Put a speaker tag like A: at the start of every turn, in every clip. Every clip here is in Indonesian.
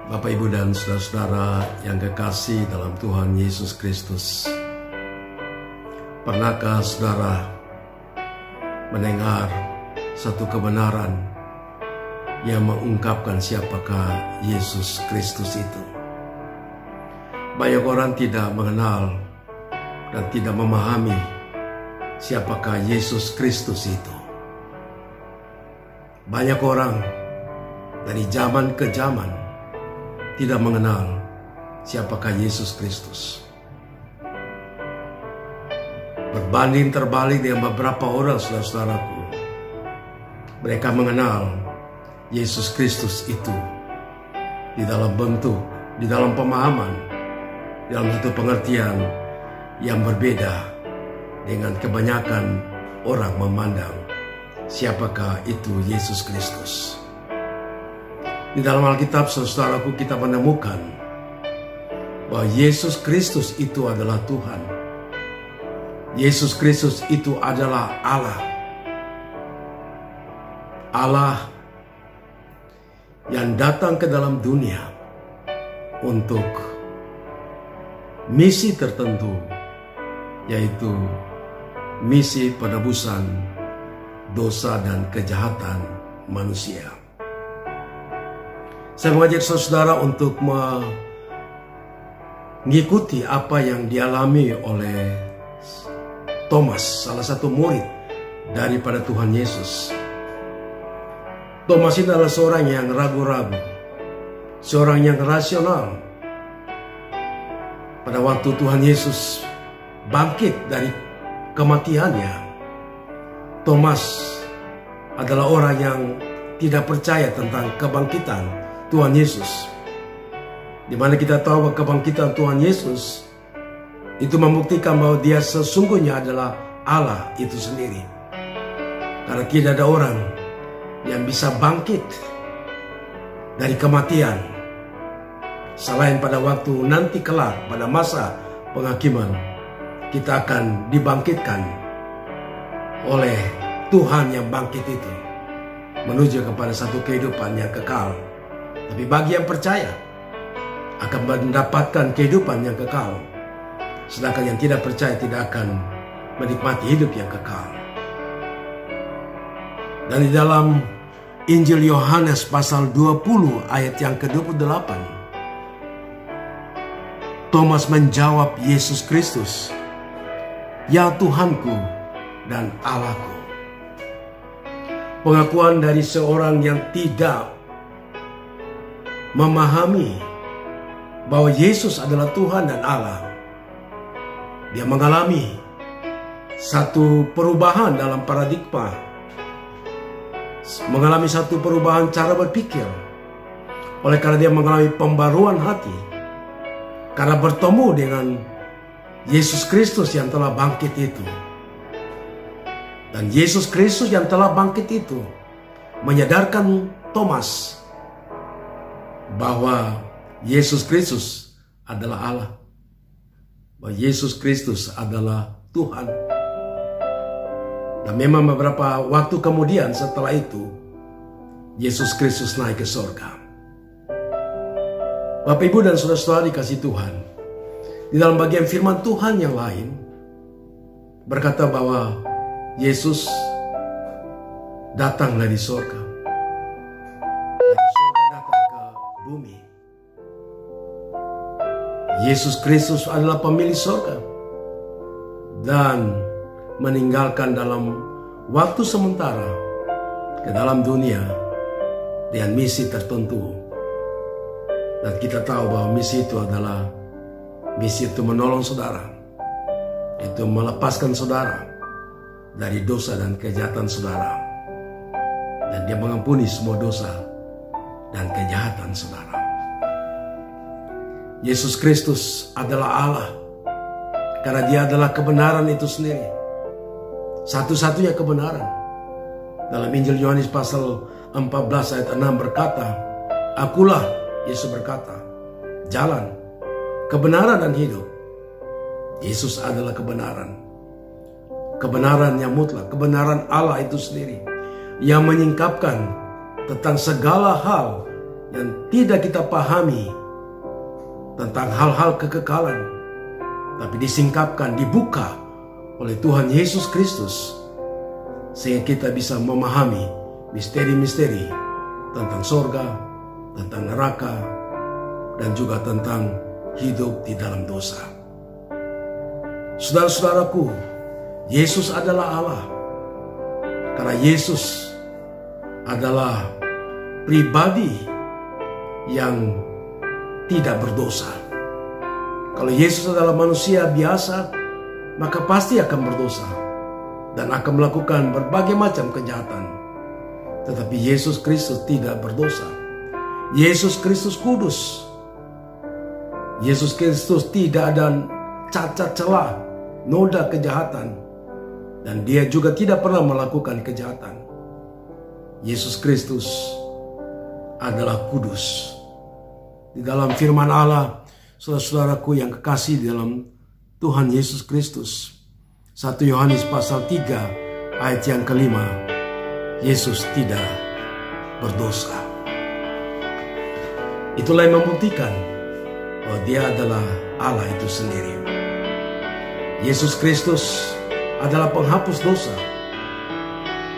A: Bapak, Ibu, dan saudara-saudara yang kekasih dalam Tuhan Yesus Kristus, pernahkah saudara mendengar satu kebenaran yang mengungkapkan siapakah Yesus Kristus itu? Banyak orang tidak mengenal dan tidak memahami siapakah Yesus Kristus itu. Banyak orang dari zaman ke zaman tidak mengenal siapakah Yesus Kristus. Berbanding terbalik dengan beberapa orang saudara-saudaraku, mereka mengenal Yesus Kristus itu di dalam bentuk, di dalam pemahaman, dalam satu pengertian yang berbeda dengan kebanyakan orang memandang siapakah itu Yesus Kristus. Di dalam Alkitab, saudaraku, kita menemukan bahwa Yesus Kristus itu adalah Tuhan. Yesus Kristus itu adalah Allah. Allah yang datang ke dalam dunia untuk misi tertentu, yaitu misi penebusan dosa dan kejahatan manusia. Saya mengajak saudara untuk mengikuti apa yang dialami oleh Thomas, salah satu murid daripada Tuhan Yesus. Thomas ini adalah seorang yang ragu-ragu, seorang yang rasional. Pada waktu Tuhan Yesus bangkit dari kematiannya, Thomas adalah orang yang tidak percaya tentang kebangkitan Tuhan Yesus. Di mana kita tahu bahwa kebangkitan Tuhan Yesus itu membuktikan bahwa dia sesungguhnya adalah Allah itu sendiri. Karena tidak ada orang yang bisa bangkit dari kematian selain pada waktu nanti kelak, pada masa penghakiman, kita akan dibangkitkan oleh Tuhan yang bangkit itu menuju kepada satu kehidupan yang kekal. Tapi bagi yang percaya akan mendapatkan kehidupan yang kekal, sedangkan yang tidak percaya tidak akan menikmati hidup yang kekal. Dan di dalam Injil Yohanes pasal 20 ayat yang ke-28, Thomas menjawab Yesus Kristus, "Ya Tuhanku dan Allahku." Pengakuan dari seorang yang tidak memahami bahwa Yesus adalah Tuhan dan Allah. Dia mengalami satu perubahan dalam paradigma, mengalami satu perubahan cara berpikir, oleh karena dia mengalami pembaruan hati karena bertemu dengan Yesus Kristus yang telah bangkit itu. Dan Yesus Kristus yang telah bangkit itu menyadarkan Thomas bahwa Yesus Kristus adalah Allah, bahwa Yesus Kristus adalah Tuhan. Dan memang beberapa waktu kemudian setelah itu, Yesus Kristus naik ke surga. Bapak, Ibu, dan saudara-saudara dikasih Tuhan, di dalam bagian firman Tuhan yang lain berkata bahwa Yesus datang dari surga. Dari surga datang ke bumi. Yesus Kristus adalah pemilik surga dan meninggalkan dalam waktu sementara ke dalam dunia dengan misi tertentu. Dan kita tahu bahwa misi itu adalah misi itu menolong saudara, itu melepaskan saudara dari dosa dan kejahatan saudara, dan dia mengampuni semua dosa dan kejahatan saudara. Yesus Kristus adalah Allah karena dia adalah kebenaran itu sendiri, satu-satunya kebenaran. Dalam Injil Yohanes pasal 14 ayat 6 berkata, "Akulah," Yesus berkata, "jalan, kebenaran dan hidup." Yesus adalah kebenaran. Kebenaran yang mutlak, kebenaran Allah itu sendiri, yang menyingkapkan tentang segala hal yang tidak kita pahami tentang hal-hal kekekalan, tapi disingkapkan, dibuka oleh Tuhan Yesus Kristus, sehingga kita bisa memahami misteri-misteri tentang sorga, tentang neraka, dan juga tentang hidup di dalam dosa. Saudara-saudaraku, Yesus adalah Allah, karena Yesus adalah pribadi yang tidak berdosa. Kalau Yesus adalah manusia biasa, maka pasti akan berdosa dan akan melakukan berbagai macam kejahatan. Tetapi Yesus Kristus tidak berdosa. Yesus Kristus kudus. Yesus Kristus tidak ada cacat celah, noda kejahatan, dan dia juga tidak pernah melakukan kejahatan. Yesus Kristus adalah kudus. Di dalam firman Allah, saudara-saudaraku yang kekasih di dalam Tuhan Yesus Kristus, 1 Yohanes pasal 3 ayat yang kelima, Yesus tidak berdosa. Itulah yang membuktikan bahwa dia adalah Allah itu sendiri. Yesus Kristus adalah penghapus dosa,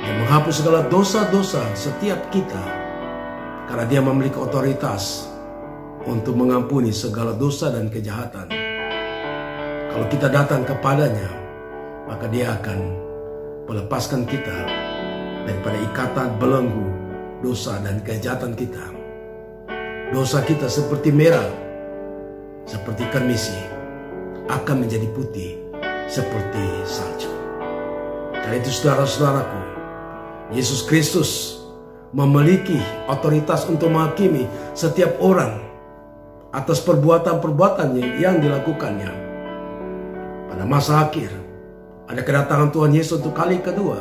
A: yang menghapus segala dosa-dosa setiap kita, karena dia memiliki otoritas untuk mengampuni segala dosa dan kejahatan. Kalau kita datang kepadanya, maka dia akan melepaskan kita daripada ikatan belenggu dosa dan kejahatan kita. Dosa kita seperti merah, seperti kermisi, akan menjadi putih seperti salju. Karena itu saudara-saudaraku, Yesus Kristus memiliki otoritas untuk menghakimi setiap orang atas perbuatan-perbuatan yang dilakukannya. Pada masa akhir, ada kedatangan Tuhan Yesus untuk kali kedua.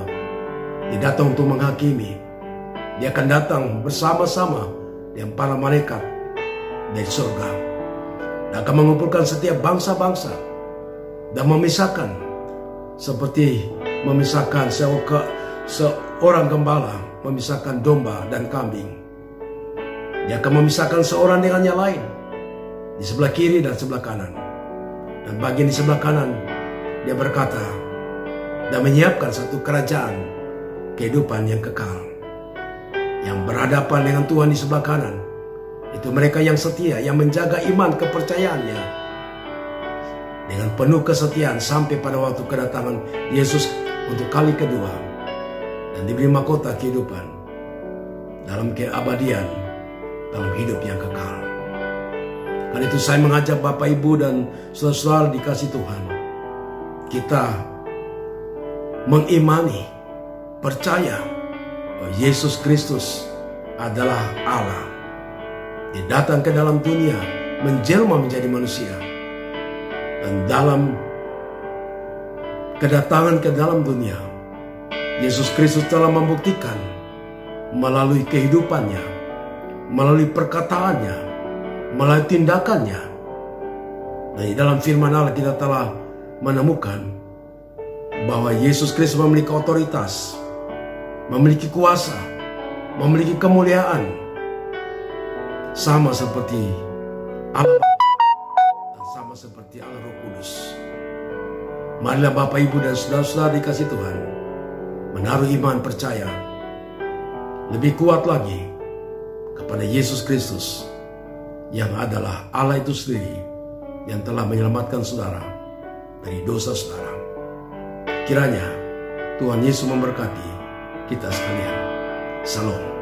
A: Dia datang untuk menghakimi. Dia akan datang bersama-sama dengan para malaikat dari surga, dan akan mengumpulkan setiap bangsa-bangsa dan memisahkan, seperti memisahkan seorang gembala memisahkan domba dan kambing. Dia akan memisahkan seorang dengan yang lain, di sebelah kiri dan sebelah kanan. Dan bagian di sebelah kanan, dia berkata, dan menyiapkan satu kerajaan kehidupan yang kekal. Yang berhadapan dengan Tuhan di sebelah kanan, itu mereka yang setia, yang menjaga iman kepercayaannya dengan penuh kesetiaan sampai pada waktu kedatangan Yesus untuk kali kedua, dan diberi mahkota kehidupan dalam keabadian, dalam hidup yang kekal. Karena itu saya mengajak Bapak Ibu dan saudara-saudara dikasih Tuhan, kita mengimani, percaya bahwa Yesus Kristus adalah Allah. Dia datang ke dalam dunia, menjelma menjadi manusia, dan dalam kedatangan ke dalam dunia, Yesus Kristus telah membuktikan melalui kehidupannya, melalui perkataannya, melalui tindakannya. Dan di dalam firman Allah kita telah menemukan bahwa Yesus Kristus memiliki otoritas, memiliki kuasa, memiliki kemuliaan, sama seperti Allah dan sama seperti Allah Roh Kudus. Marilah Bapak Ibu dan saudara-saudara dikasih Tuhan, menaruh iman percaya lebih kuat lagi kepada Yesus Kristus, yang adalah Allah itu sendiri, yang telah menyelamatkan saudara dari dosa saudara. Kiranya Tuhan Yesus memberkati kita sekalian. Salam.